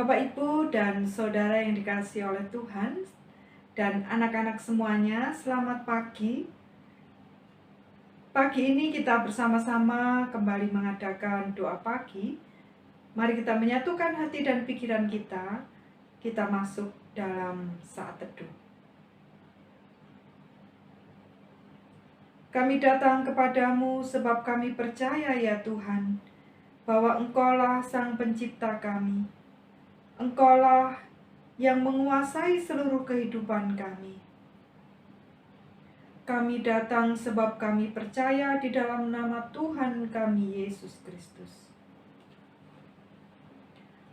Bapak, Ibu, dan Saudara yang dikasihi oleh Tuhan, dan anak-anak semuanya, selamat pagi. Pagi ini kita bersama-sama kembali mengadakan doa pagi. Mari kita menyatukan hati dan pikiran kita. Kita masuk dalam saat teduh. Kami datang kepadamu sebab kami percaya ya Tuhan, bahwa Engkaulah Sang Pencipta kami. Engkaulah yang menguasai seluruh kehidupan kami. Kami datang sebab kami percaya di dalam nama Tuhan kami, Yesus Kristus.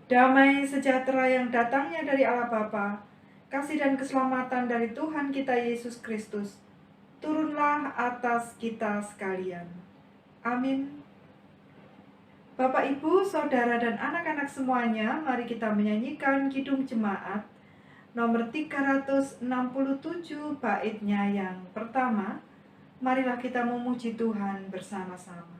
Damai sejahtera yang datangnya dari Allah Bapa, kasih dan keselamatan dari Tuhan kita Yesus Kristus, turunlah atas kita sekalian. Amin. Bapak, Ibu, Saudara, dan anak-anak semuanya, mari kita menyanyikan Kidung Jemaat nomor 367 baitnya yang pertama. Marilah kita memuji Tuhan bersama-sama.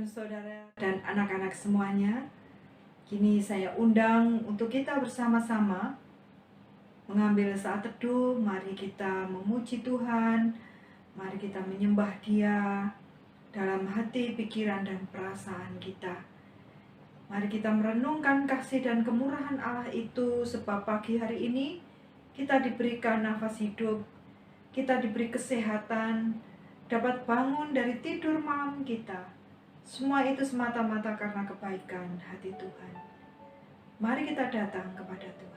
Saudara dan anak-anak semuanya, kini saya undang untuk kita bersama-sama mengambil saat teduh. Mari kita memuji Tuhan, mari kita menyembah Dia dalam hati, pikiran, dan perasaan kita. Mari kita merenungkan kasih dan kemurahan Allah itu, sebab pagi hari ini kita diberikan nafas hidup, kita diberi kesehatan, dapat bangun dari tidur malam kita. Semua itu semata-mata karena kebaikan hati Tuhan. Mari kita datang kepada Tuhan.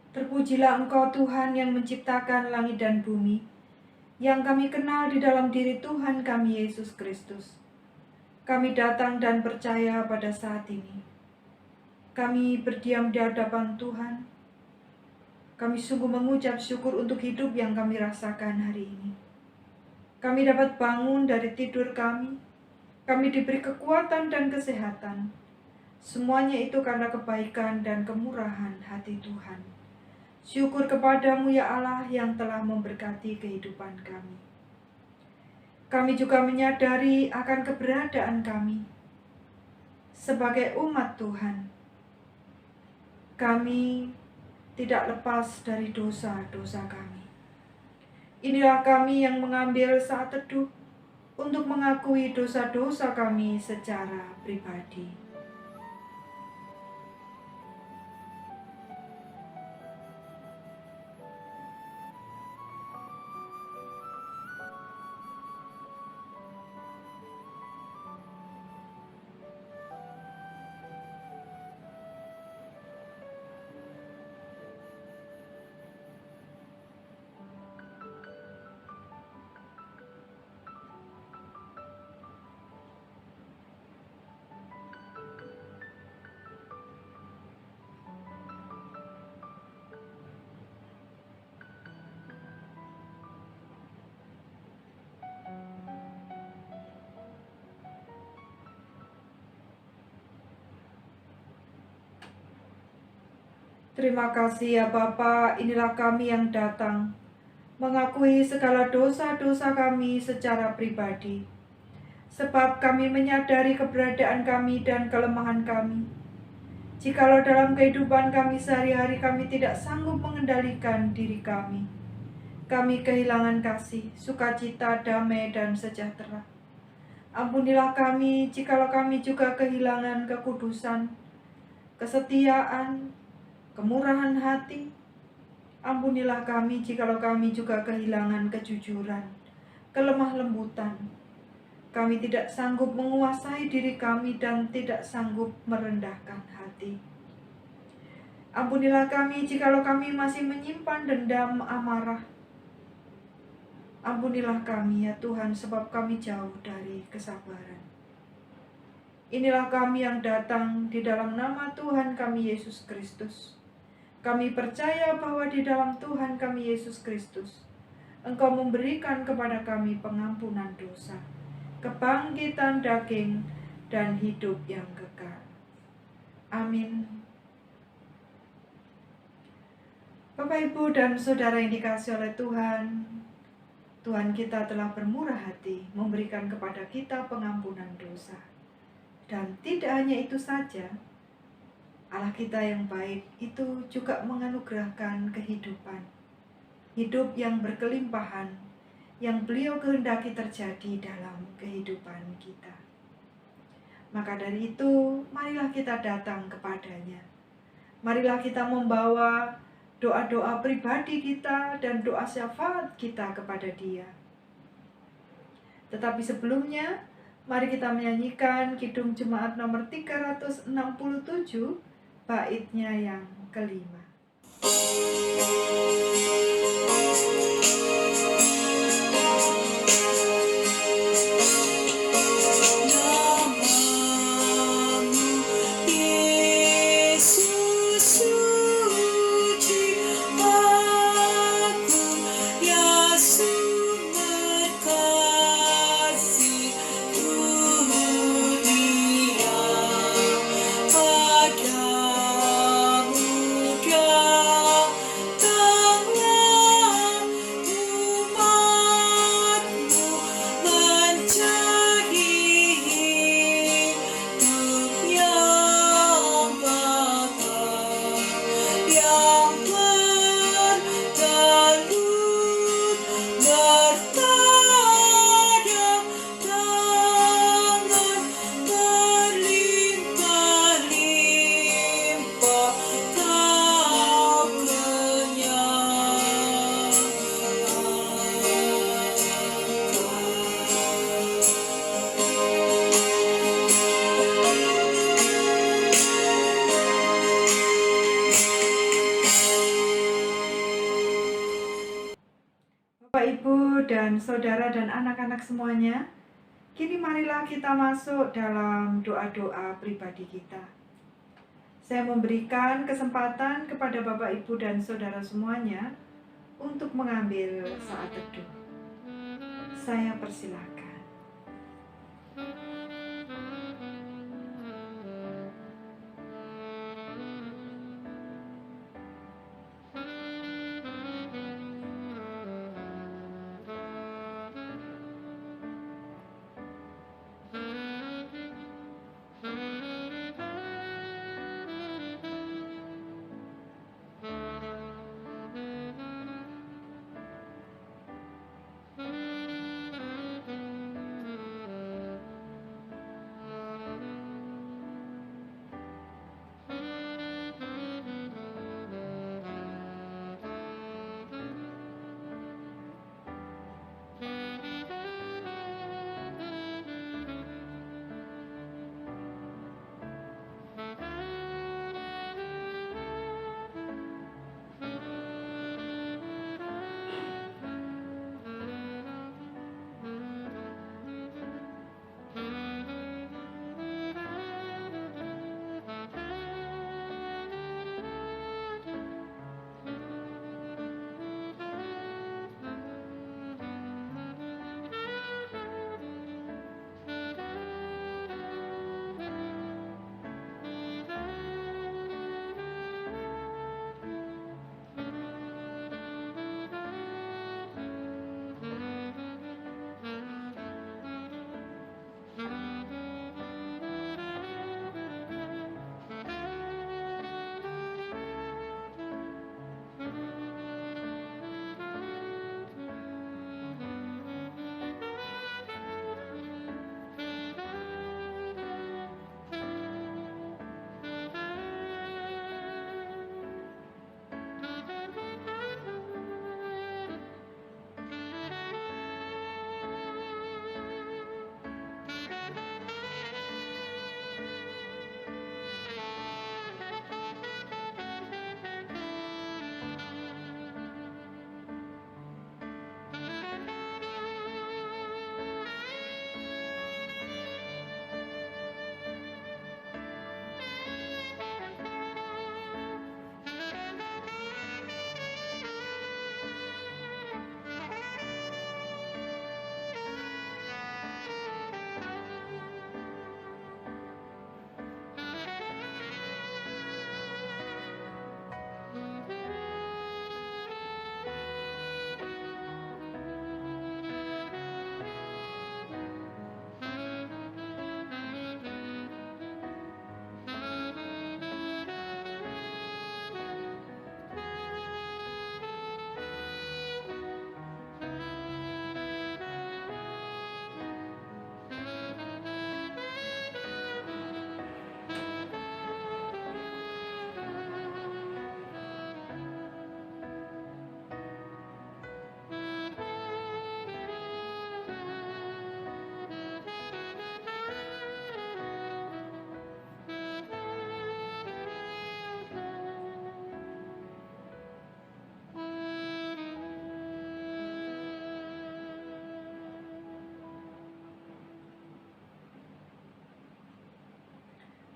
Terpujilah Engkau Tuhan yang menciptakan langit dan bumi, yang kami kenal di dalam diri Tuhan kami Yesus Kristus. Kami datang dan percaya pada saat ini. Kami berdiam di hadapan Tuhan. Kami sungguh mengucap syukur untuk hidup yang kami rasakan hari ini. Kami dapat bangun dari tidur kami. Kami diberi kekuatan dan kesehatan. Semuanya itu karena kebaikan dan kemurahan hati Tuhan. Syukur kepadamu ya Allah yang telah memberkati kehidupan kami. Kami juga menyadari akan keberadaan kami sebagai umat Tuhan. Kami tidak lepas dari dosa-dosa kami. Inilah kami yang mengambil saat teduh untuk mengakui dosa-dosa kami secara pribadi. Terima kasih ya Bapa, inilah kami yang datang, mengakui segala dosa-dosa kami secara pribadi. Sebab kami menyadari keberadaan kami dan kelemahan kami. Jikalau dalam kehidupan kami sehari-hari kami tidak sanggup mengendalikan diri kami kehilangan kasih, sukacita, damai, dan sejahtera. Ampunilah kami jikalau kami juga kehilangan kekudusan, kesetiaan, kemurahan hati. Ampunilah kami jikalau kami juga kehilangan kejujuran, kelemah lembutan. Kami tidak sanggup menguasai diri kami dan tidak sanggup merendahkan hati. Ampunilah kami jikalau kami masih menyimpan dendam, amarah. Ampunilah kami ya Tuhan, sebab kami jauh dari kesabaran. Inilah kami yang datang di dalam nama Tuhan kami Yesus Kristus. Kami percaya bahwa di dalam Tuhan kami Yesus Kristus, Engkau memberikan kepada kami pengampunan dosa, kebangkitan daging, dan hidup yang kekal. Amin. Bapak, Ibu, dan Saudara yang dikasihi oleh Tuhan, Tuhan kita telah bermurah hati memberikan kepada kita pengampunan dosa. Dan tidak hanya itu saja, Allah kita yang baik itu juga menganugerahkan kehidupan. Hidup yang berkelimpahan, yang Beliau kehendaki terjadi dalam kehidupan kita. Maka dari itu, marilah kita datang kepadanya. Marilah kita membawa doa-doa pribadi kita dan doa syafaat kita kepada Dia. Tetapi sebelumnya, mari kita menyanyikan Kidung Jemaat nomor 367, baitnya yang kelima. Bapak, Ibu, dan Saudara dan anak-anak semuanya, kini marilah kita masuk dalam doa-doa pribadi kita. Saya memberikan kesempatan kepada Bapak, Ibu, dan Saudara semuanya untuk mengambil saat teduh. Saya persilahkan.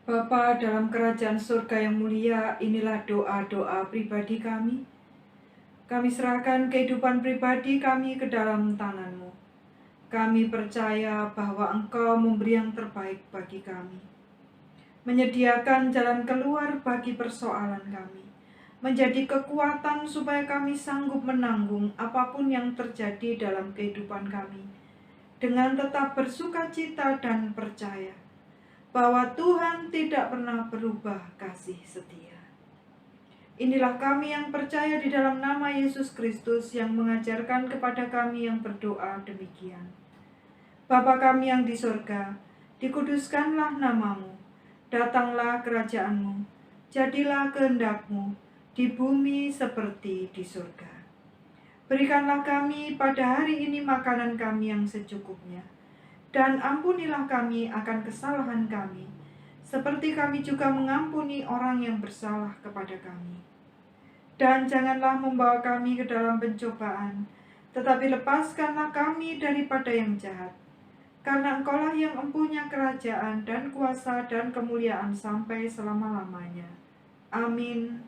Bapa dalam kerajaan surga yang mulia, inilah doa-doa pribadi kami. Kami serahkan kehidupan pribadi kami ke dalam tangan-Mu. Kami percaya bahwa Engkau memberi yang terbaik bagi kami. Menyediakan jalan keluar bagi persoalan kami. Menjadi kekuatan supaya kami sanggup menanggung apapun yang terjadi dalam kehidupan kami. Dengan tetap bersukacita dan percaya bahwa Tuhan tidak pernah berubah kasih setia. Inilah kami yang percaya di dalam nama Yesus Kristus yang mengajarkan kepada kami yang berdoa demikian. Bapa kami yang di surga, dikuduskanlah namamu, datanglah kerajaan-Mu, jadilah kehendak-Mu di bumi seperti di surga. Berikanlah kami pada hari ini makanan kami yang secukupnya, dan ampunilah kami akan kesalahan kami, seperti kami juga mengampuni orang yang bersalah kepada kami. Dan janganlah membawa kami ke dalam pencobaan, tetapi lepaskanlah kami daripada yang jahat. Karena Engkaulah yang empunya kerajaan dan kuasa dan kemuliaan sampai selama-lamanya. Amin.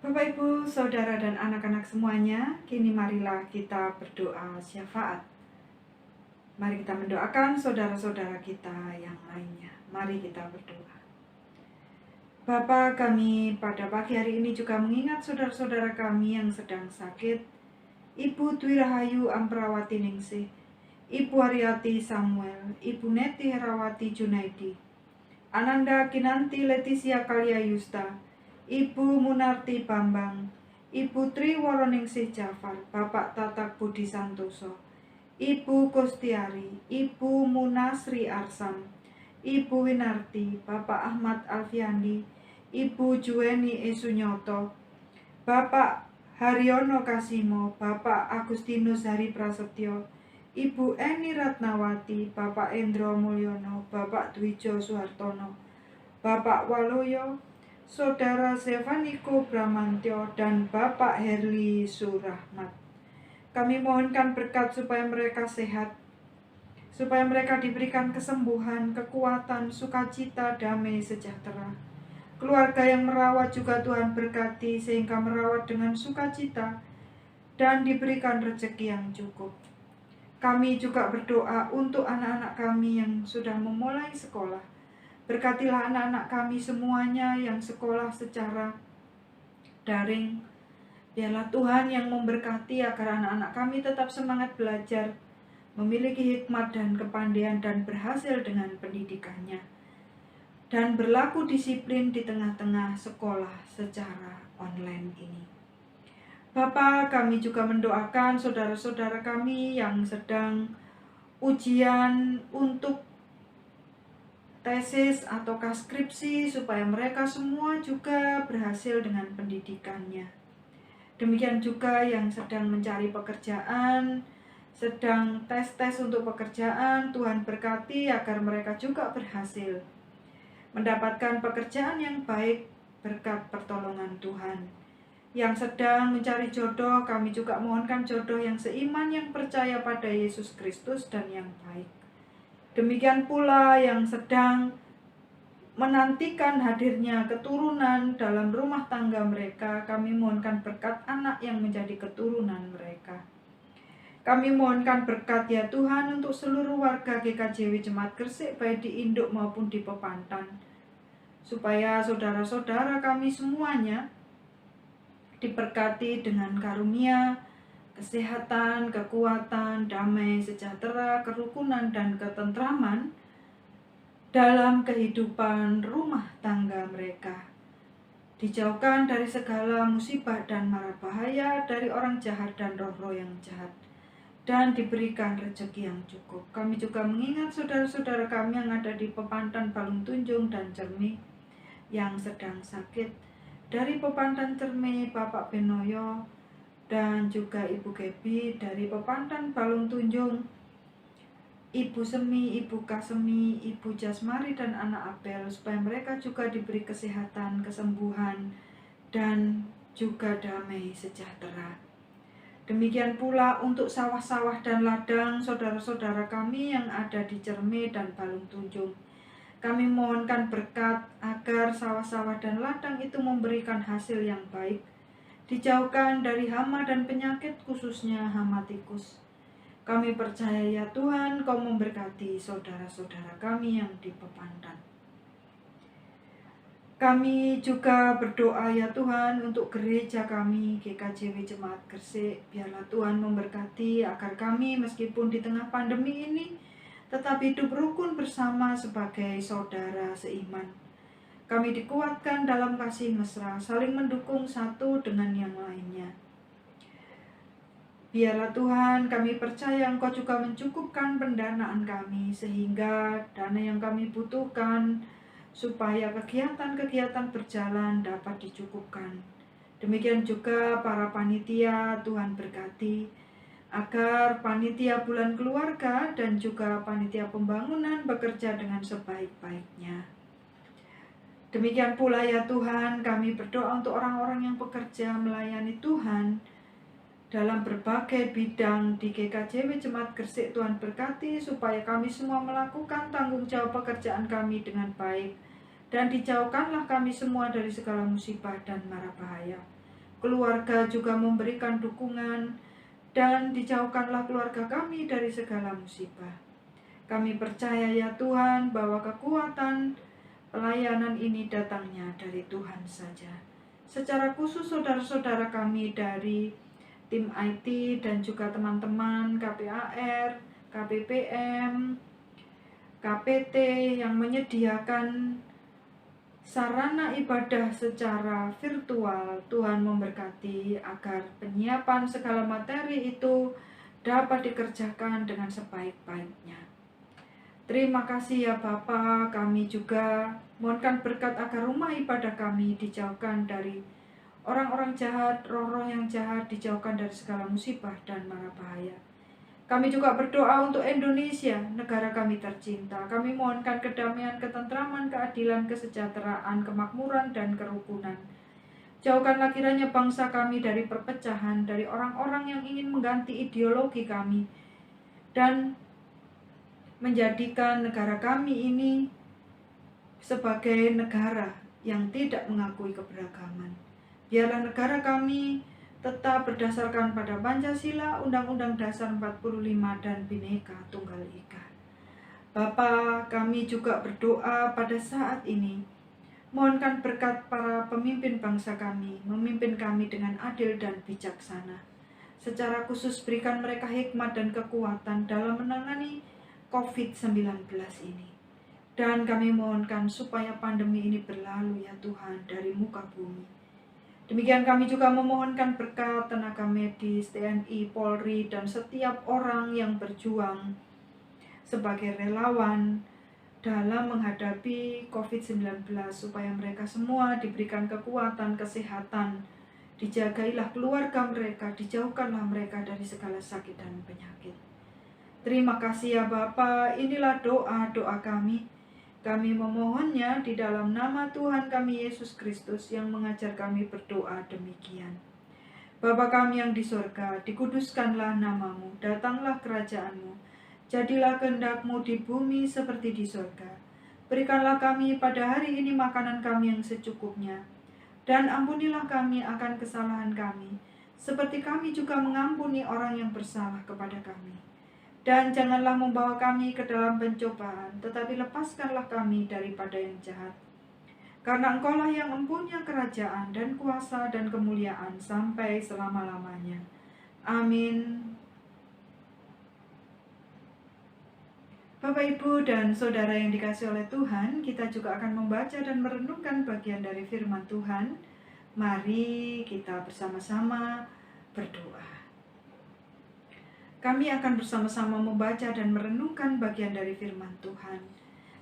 Bapak, Ibu, Saudara, dan anak-anak semuanya, kini marilah kita berdoa syafaat. Mari kita mendoakan saudara-saudara kita yang lainnya. Mari kita berdoa. Bapa, kami pada pagi hari ini juga mengingat saudara-saudara kami yang sedang sakit. Ibu Dwi Rahayu Amprawati Ningsih, Ibu Haryati Samuel, Ibu Neti Herawati Junaidi, Ananda Kinanti Leticia Kalia Yusta, Ibu Munarti Bambang, Ibu Tri Woroningsih Jafar, Bapak Tatak Budi Santoso, Ibu Kostiari, Ibu Munasri Arsam, Ibu Winarti, Bapak Ahmad Alfiandi, Ibu Juweni Esunyoto, Bapak Haryono Kasimo, Bapak Agustinus Hari Prasetyo, Ibu Eni Ratnawati, Bapak Endro Mulyono, Bapak Dwijo Suhartono, Bapak Waloyo, Saudara Stefaniko Bramantyo, dan Bapak Herli Surahmat. Kami mohonkan berkat supaya mereka sehat, supaya mereka diberikan kesembuhan, kekuatan, sukacita, damai, sejahtera. Keluarga yang merawat juga Tuhan berkati sehingga merawat dengan sukacita dan diberikan rezeki yang cukup. Kami juga berdoa untuk anak-anak kami yang sudah memulai sekolah. Berkatilah anak-anak kami semuanya yang sekolah secara daring. Biarlah Tuhan yang memberkati agar anak-anak kami tetap semangat belajar, memiliki hikmat dan kepandaian dan berhasil dengan pendidikannya, dan berlaku disiplin di tengah-tengah sekolah secara online ini. Bapa, kami juga mendoakan saudara-saudara kami yang sedang ujian untuk tesis atau skripsi supaya mereka semua juga berhasil dengan pendidikannya. Demikian juga yang sedang mencari pekerjaan, sedang tes-tes untuk pekerjaan, Tuhan berkati agar mereka juga berhasil mendapatkan pekerjaan yang baik berkat pertolongan Tuhan. Yang sedang mencari jodoh, kami juga mohonkan jodoh yang seiman, yang percaya pada Yesus Kristus dan yang baik. Demikian pula yang sedang menantikan hadirnya keturunan dalam rumah tangga mereka, kami mohonkan berkat anak yang menjadi keturunan mereka. Kami mohonkan berkat ya Tuhan untuk seluruh warga GKJW Jemaat Gresik, baik di induk maupun di pepantan, supaya saudara-saudara kami semuanya diberkati dengan karunia, kesehatan, kekuatan, damai, sejahtera, kerukunan, dan ketentraman dalam kehidupan rumah tangga mereka. Dijauhkan dari segala musibah dan mara bahaya, dari orang jahat dan roh-roh yang jahat, dan diberikan rezeki yang cukup. Kami juga mengingat saudara-saudara kami yang ada di Pepantan, Balung Tunjung, dan Cermi yang sedang sakit. Dari Pepantan Cermi, Bapak Benoyo, dan juga Ibu Gebi. Dari Pepantan Balung Tunjung, Ibu Semi, Ibu Kasemi, Ibu Jasmari, dan anak Abel, supaya mereka juga diberi kesehatan, kesembuhan, dan juga damai sejahtera. Demikian pula untuk sawah-sawah dan ladang saudara-saudara kami yang ada di Cermi dan Balung Tunjung. Kami mohonkan berkat agar sawah-sawah dan ladang itu memberikan hasil yang baik, dijauhkan dari hama dan penyakit, khususnya hama tikus. Kami percaya ya Tuhan, Kau memberkati saudara-saudara kami yang di Pepandan. Kami juga berdoa ya Tuhan untuk gereja kami, GKJW Jemaat Gresik. Biarlah Tuhan memberkati agar kami meskipun di tengah pandemi ini tetap hidup rukun bersama sebagai saudara seiman. Kami dikuatkan dalam kasih mesra, saling mendukung satu dengan yang lainnya. Biarlah Tuhan, kami percaya Engkau juga mencukupkan pendanaan kami, sehingga dana yang kami butuhkan supaya kegiatan-kegiatan berjalan dapat dicukupkan. Demikian juga para panitia, Tuhan berkati, agar panitia bulan keluarga dan juga panitia pembangunan bekerja dengan sebaik-baiknya. Demikian pula ya Tuhan, kami berdoa untuk orang-orang yang bekerja melayani Tuhan dalam berbagai bidang di GKJW Jemaat Gresik. Tuhan berkati supaya kami semua melakukan tanggung jawab pekerjaan kami dengan baik, dan dijauhkanlah kami semua dari segala musibah dan mara bahaya. Keluarga juga memberikan dukungan, dan dijauhkanlah keluarga kami dari segala musibah. Kami percaya ya Tuhan bahwa kekuatan pelayanan ini datangnya dari Tuhan saja. Secara khusus saudara-saudara kami dari tim IT dan juga teman-teman KPAR, KPPM, KPT yang menyediakan sarana ibadah secara virtual. Tuhan memberkati agar penyiapan segala materi itu dapat dikerjakan dengan sebaik-baiknya. Terima kasih ya Bapa, kami juga mohonkan berkat agar rumah ibadah kami dijauhkan dari orang-orang jahat, roh-roh yang jahat, dijauhkan dari segala musibah dan mara bahaya. Kami juga berdoa untuk Indonesia, negara kami tercinta. Kami mohonkan kedamaian, ketentraman, keadilan, kesejahteraan, kemakmuran, dan kerukunan. Jauhkanlah kiranya bangsa kami dari perpecahan, dari orang-orang yang ingin mengganti ideologi kami, dan menjadikan negara kami ini sebagai negara yang tidak mengakui keberagaman. Biarlah negara kami tetap berdasarkan pada Pancasila, Undang-Undang Dasar 45, dan Bhinneka Tunggal Ika. Bapa, kami juga berdoa pada saat ini, mohonkan berkat para pemimpin bangsa kami, memimpin kami dengan adil dan bijaksana. Secara khusus berikan mereka hikmat dan kekuatan dalam menangani COVID-19 ini. Dan kami mohonkan supaya pandemi ini berlalu ya Tuhan dari muka bumi. Demikian kami juga memohonkan berkat tenaga medis, TNI, Polri, dan setiap orang yang berjuang sebagai relawan dalam menghadapi COVID-19, supaya mereka semua diberikan kekuatan, kesehatan, dijagailah keluarga mereka, dijauhkanlah mereka dari segala sakit dan penyakit. Terima kasih ya Bapa, inilah doa-doa kami. Kami memohonnya di dalam nama Tuhan kami Yesus Kristus yang mengajar kami berdoa demikian. Bapa kami yang di sorga, dikuduskanlah namamu, datanglah kerajaanmu, jadilah kehendak-Mu di bumi seperti di sorga. Berikanlah kami pada hari ini makanan kami yang secukupnya, dan ampunilah kami akan kesalahan kami, seperti kami juga mengampuni orang yang bersalah kepada kami. Dan janganlah membawa kami ke dalam pencobaan, tetapi lepaskanlah kami daripada yang jahat. Karena Engkaulah yang mempunyai kerajaan dan kuasa dan kemuliaan sampai selama-lamanya. Amin. Bapak, Ibu, dan Saudara yang dikasihi oleh Tuhan, kita juga akan membaca dan merenungkan bagian dari firman Tuhan. Mari kita bersama-sama berdoa. Kami akan bersama-sama membaca dan merenungkan bagian dari firman Tuhan.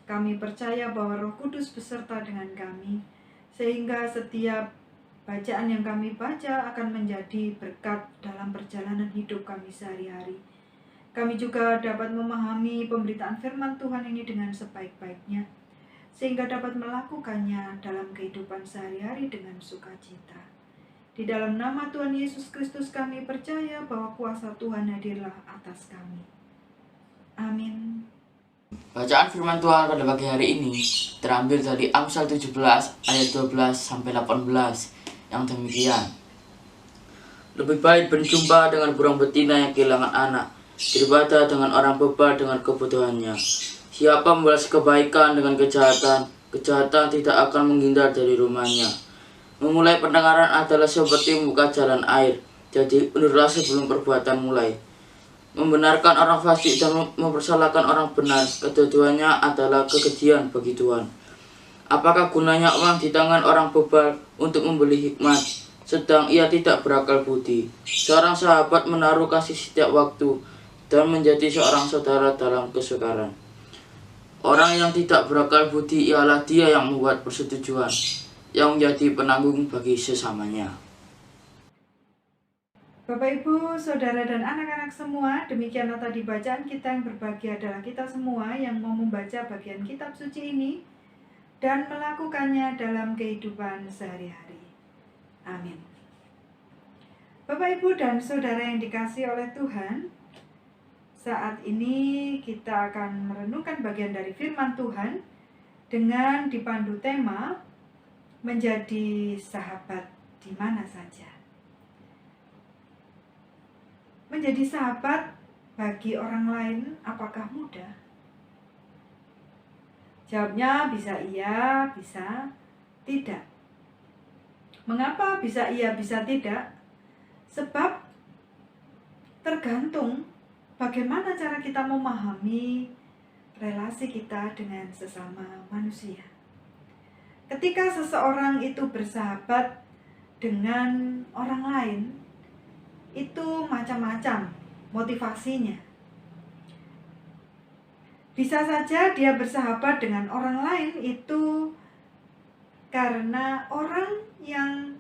Kami percaya bahwa Roh Kudus beserta dengan kami, sehingga setiap bacaan yang kami baca akan menjadi berkat dalam perjalanan hidup kami sehari-hari. Kami juga dapat memahami pemberitaan firman Tuhan ini dengan sebaik-baiknya, sehingga dapat melakukannya dalam kehidupan sehari-hari dengan sukacita. Di dalam nama Tuhan Yesus Kristus kami percaya bahwa kuasa Tuhan hadirlah atas kami. Amin. Bacaan firman Tuhan pada pagi hari ini terambil dari Amsal 17 ayat 12 sampai 18 yang demikian. Lebih baik berjumpa dengan burung betina yang kehilangan anak daripada dengan orang bebal dengan kebutuhannya. Siapa membalas kebaikan dengan kejahatan, kejahatan tidak akan menghindar dari rumahnya. Memulai pendengaran adalah seperti membuka jalan air, jadi undurlah sebelum perbuatan mulai. Membenarkan orang fasik dan mempersalahkan orang benar, kedua-duanya adalah kekejian bagi Tuhan. Apakah gunanya uang di tangan orang bebal untuk membeli hikmat, sedang ia tidak berakal budi? Seorang sahabat menaruh kasih setiap waktu dan menjadi seorang saudara dalam kesukaran. Orang yang tidak berakal budi ialah dia yang membuat persetujuan, yang menjadi penanggung bagi sesamanya. Bapak, Ibu, Saudara, dan anak-anak semua, demikianlah tadi bacaan kita. Yang berbahagia adalah kita semua yang mau membaca bagian kitab suci ini dan melakukannya dalam kehidupan sehari-hari. Amin. Bapak, Ibu, dan Saudara yang dikasihi oleh Tuhan, saat ini kita akan merenungkan bagian dari firman Tuhan dengan dipandu tema menjadi sahabat di mana saja. Menjadi sahabat bagi orang lain apakah mudah? Jawabnya bisa iya, bisa tidak. Mengapa bisa iya, bisa tidak? Sebab tergantung bagaimana cara kita memahami relasi kita dengan sesama manusia. Ketika seseorang itu bersahabat dengan orang lain, itu macam-macam motivasinya. Bisa saja dia bersahabat dengan orang lain itu karena orang yang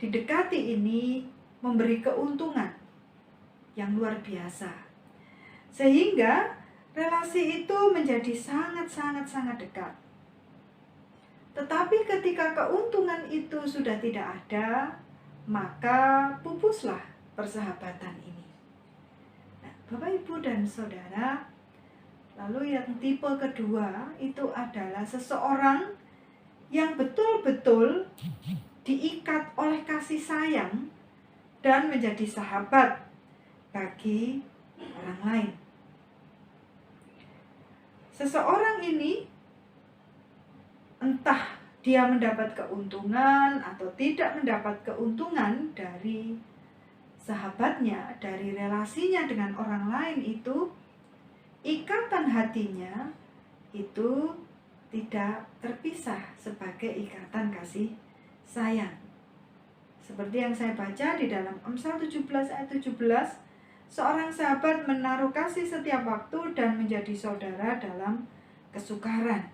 didekati ini memberi keuntungan yang luar biasa, sehingga relasi itu menjadi sangat dekat. Tetapi ketika keuntungan itu sudah tidak ada, maka pupuslah persahabatan ini. Nah, Bapak, Ibu, dan Saudara, lalu yang tipe kedua itu adalah seseorang yang betul-betul diikat oleh kasih sayang dan menjadi sahabat bagi orang lain. Seseorang ini entah dia mendapat keuntungan atau tidak mendapat keuntungan dari sahabatnya, dari relasinya dengan orang lain itu, ikatan hatinya itu tidak terpisah sebagai ikatan kasih sayang. Seperti yang saya baca di dalam Amsal 17 ayat 17, seorang sahabat menaruh kasih setiap waktu dan menjadi saudara dalam kesukaran.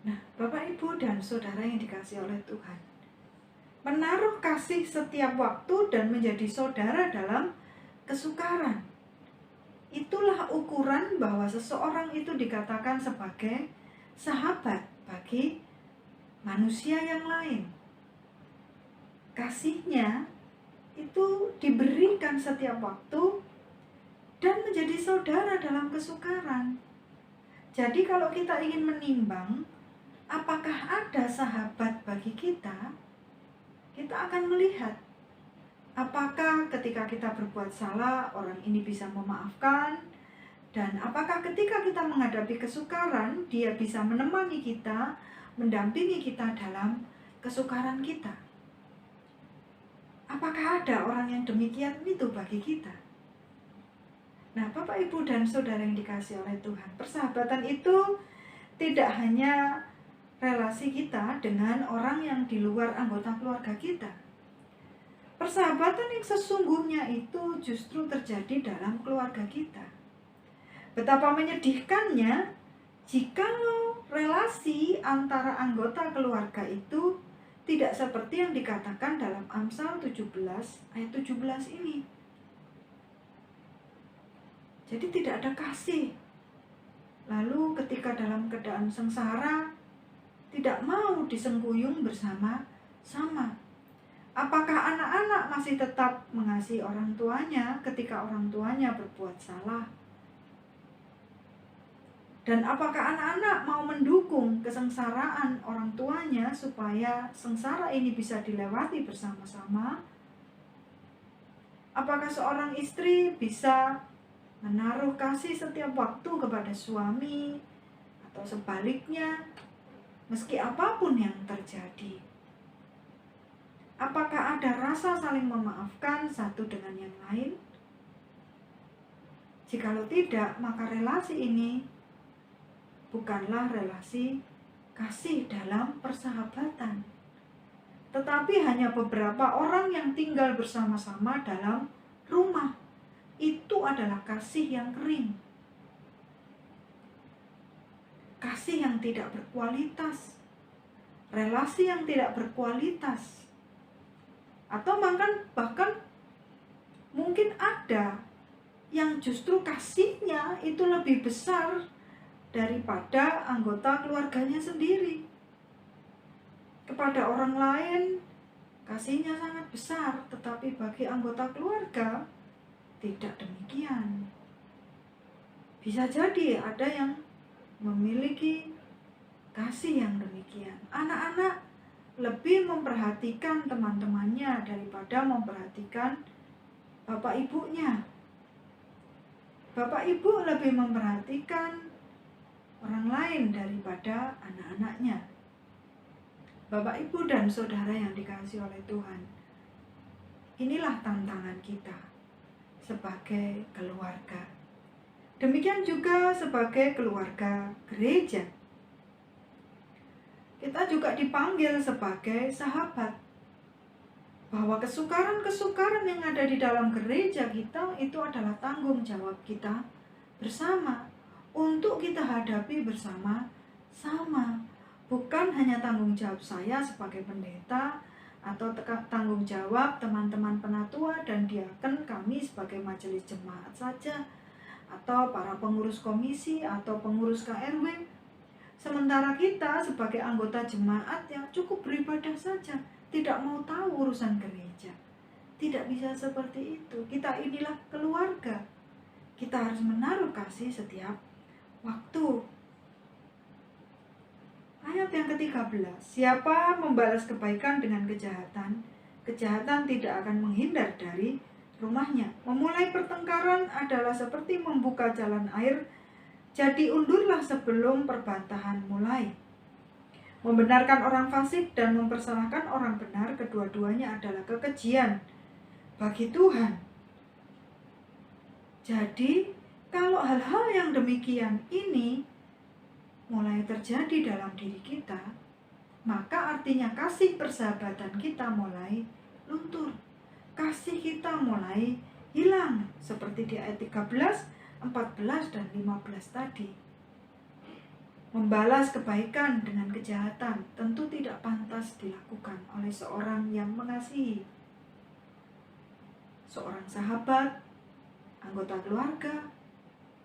Nah, Bapak, Ibu, dan Saudara yang dikasihi oleh Tuhan, menaruh kasih setiap waktu dan menjadi saudara dalam kesukaran, itulah ukuran bahwa seseorang itu dikatakan sebagai sahabat bagi manusia yang lain. Kasihnya itu diberikan setiap waktu dan menjadi saudara dalam kesukaran. Jadi kalau kita ingin menimbang apakah ada sahabat bagi kita, kita akan melihat apakah ketika kita berbuat salah, orang ini bisa memaafkan, dan apakah ketika kita menghadapi kesukaran, dia bisa menemani kita, mendampingi kita dalam kesukaran kita. Apakah ada orang yang demikian itu bagi kita? Nah, Bapak, Ibu, dan Saudara yang dikasihi oleh Tuhan, persahabatan itu tidak hanya relasi kita dengan orang yang di luar anggota keluarga kita. Persahabatan yang sesungguhnya itu justru terjadi dalam keluarga kita. Betapa menyedihkannya jikalau relasi antara anggota keluarga itu tidak seperti yang dikatakan dalam Amsal 17 ayat 17 ini. Jadi tidak ada kasih. Lalu ketika dalam keadaan sengsara, tidak mau disengguyung bersama-sama. Apakah anak-anak masih tetap mengasihi orang tuanya ketika orang tuanya berbuat salah? Dan apakah anak-anak mau mendukung kesengsaraan orang tuanya supaya sengsara ini bisa dilewati bersama-sama? Apakah seorang istri bisa menaruh kasih setiap waktu kepada suami atau sebaliknya, meski apapun yang terjadi? Apakah ada rasa saling memaafkan satu dengan yang lain? Jikalau tidak, maka relasi ini bukanlah relasi kasih dalam persahabatan, tetapi hanya beberapa orang yang tinggal bersama-sama dalam rumah. Itu adalah kasih yang kering, kasih yang tidak berkualitas, relasi yang tidak berkualitas. Atau bahkan mungkin ada yang justru kasihnya itu lebih besar daripada anggota keluarganya sendiri. Kepada orang lain kasihnya sangat besar, tetapi bagi anggota keluarga tidak demikian. Bisa jadi ada yang memiliki kasih yang demikian. Anak-anak lebih memperhatikan teman-temannya daripada memperhatikan bapak ibunya. Bapak ibu lebih memperhatikan orang lain daripada anak-anaknya. Bapak, ibu, dan saudara yang dikasihi oleh Tuhan, inilah tantangan kita sebagai keluarga. Demikian juga sebagai keluarga gereja. Kita juga dipanggil sebagai sahabat. Bahwa kesukaran-kesukaran yang ada di dalam gereja kita itu adalah tanggung jawab kita bersama, untuk kita hadapi bersama-sama. Bukan hanya tanggung jawab saya sebagai pendeta atau tanggung jawab teman-teman penatua dan diaken kami sebagai majelis jemaat saja, atau para pengurus komisi atau pengurus KRW. Sementara kita sebagai anggota jemaat yang cukup beribadah saja, tidak mau tahu urusan gereja. Tidak bisa seperti itu. Kita inilah keluarga. Kita harus menaruh kasih setiap waktu. Ayat yang ke-13, siapa membalas kebaikan dengan kejahatan, kejahatan tidak akan menghindar dari rumahnya. Memulai pertengkaran adalah seperti membuka jalan air, jadi undurlah sebelum perbantahan mulai. Membenarkan orang fasik dan mempersalahkan orang benar, kedua-duanya adalah kekejian bagi Tuhan. Jadi, kalau hal-hal yang demikian ini mulai terjadi dalam diri kita, maka artinya kasih persahabatan kita mulai luntur. Kasih kita mulai hilang, seperti di ayat 13, 14, dan 15 tadi. Membalas kebaikan dengan kejahatan tentu tidak pantas dilakukan oleh seorang yang mengasihi. Seorang sahabat, anggota keluarga,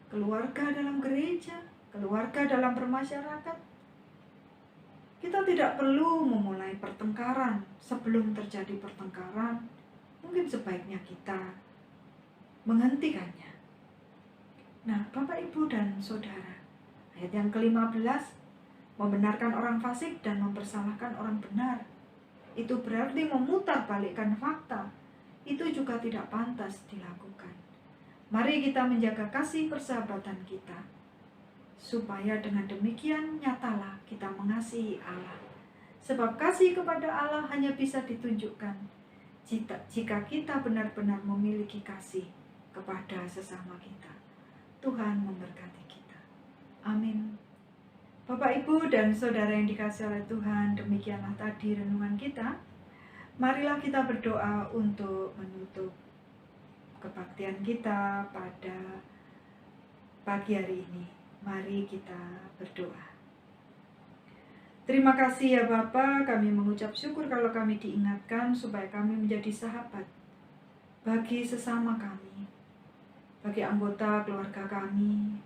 keluarga dalam gereja, keluarga dalam bermasyarakat. Kita tidak perlu memulai pertengkaran. Sebelum terjadi pertengkaran, mungkin sebaiknya kita menghentikannya. Nah, Bapak, Ibu, dan Saudara, ayat yang ke-15, membenarkan orang fasik dan mempersalahkan orang benar. Itu berarti memutarbalikkan fakta. Itu juga tidak pantas dilakukan. Mari kita menjaga kasih persahabatan kita, supaya dengan demikian nyatalah kita mengasihi Allah. Sebab kasih kepada Allah hanya bisa ditunjukkan jika kita benar-benar memiliki kasih kepada sesama kita. Tuhan memberkati kita. Amin. Bapak, Ibu, dan Saudara yang dikasihi oleh Tuhan, demikianlah tadi renungan kita. Marilah kita berdoa untuk menutup kebaktian kita pada pagi hari ini. Mari kita berdoa. Terima kasih ya Bapa, kami mengucap syukur kalau kami diingatkan supaya kami menjadi sahabat bagi sesama kami, bagi anggota keluarga kami,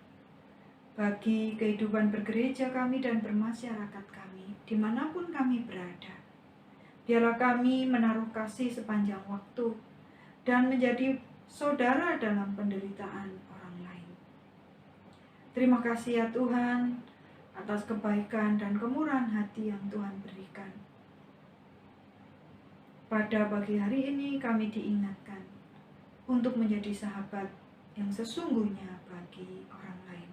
bagi kehidupan bergereja kami dan bermasyarakat kami, dimanapun kami berada. Biarlah kami menaruh kasih sepanjang waktu dan menjadi saudara dalam penderitaan orang lain. Terima kasih ya Tuhan atas kebaikan dan kemurahan hati yang Tuhan berikan. Pada pagi hari ini kami diingatkan untuk menjadi sahabat yang sesungguhnya bagi orang lain.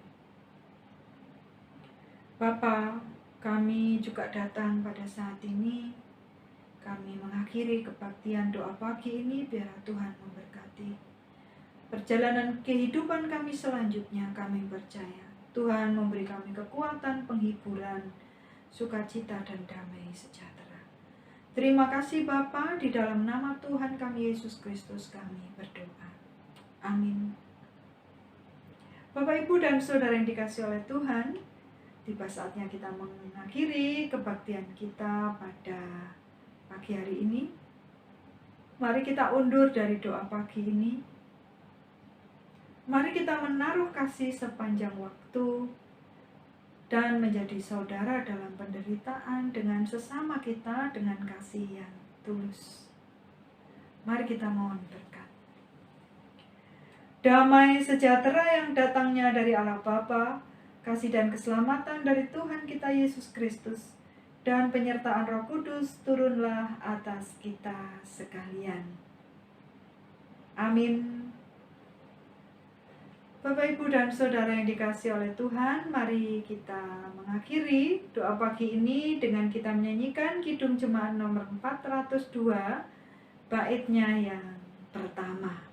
Bapa, kami juga datang pada saat ini. Kami mengakhiri kebaktian doa pagi ini biar Tuhan memberkati. Perjalanan kehidupan kami selanjutnya kami percaya Tuhan memberi kami kekuatan, penghiburan, sukacita dan damai sejahtera. Terima kasih Bapa, di dalam nama Tuhan kami Yesus Kristus kami berdoa. Amin. Bapak, Ibu, dan Saudara yang dikasihi oleh Tuhan, tiba saatnya kita mengakhiri kebaktian kita pada pagi hari ini. Mari kita undur dari doa pagi ini. Mari kita menaruh kasih sepanjang waktu dan menjadi saudara dalam penderitaan dengan sesama kita dengan kasih yang tulus. Mari kita mohon berkat. Damai sejahtera yang datangnya dari Allah Bapa, kasih dan keselamatan dari Tuhan kita Yesus Kristus, dan penyertaan Roh Kudus turunlah atas kita sekalian. Amin. Bapak, Ibu, dan Saudara yang dikasihi oleh Tuhan, mari kita mengakhiri doa pagi ini dengan kita menyanyikan Kidung Jemaat nomor 402, baitnya yang pertama.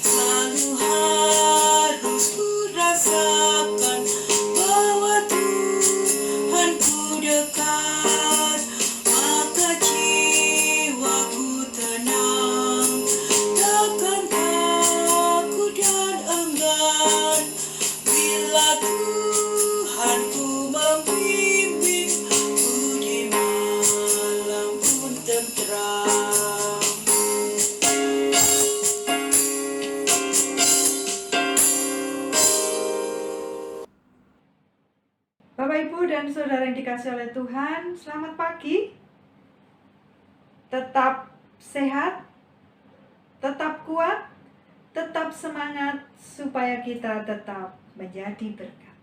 Selalu harus ku rasakan bahwa Tuhan ku dekat, maka jiwaku tenang, takkan takut dan enggan bila Tuhan ku membimbing, ku di malam pun tentram. Bapak, Ibu, dan Saudara yang dikasihi oleh Tuhan, selamat pagi. Tetap sehat, tetap kuat, tetap semangat supaya kita tetap menjadi berkat.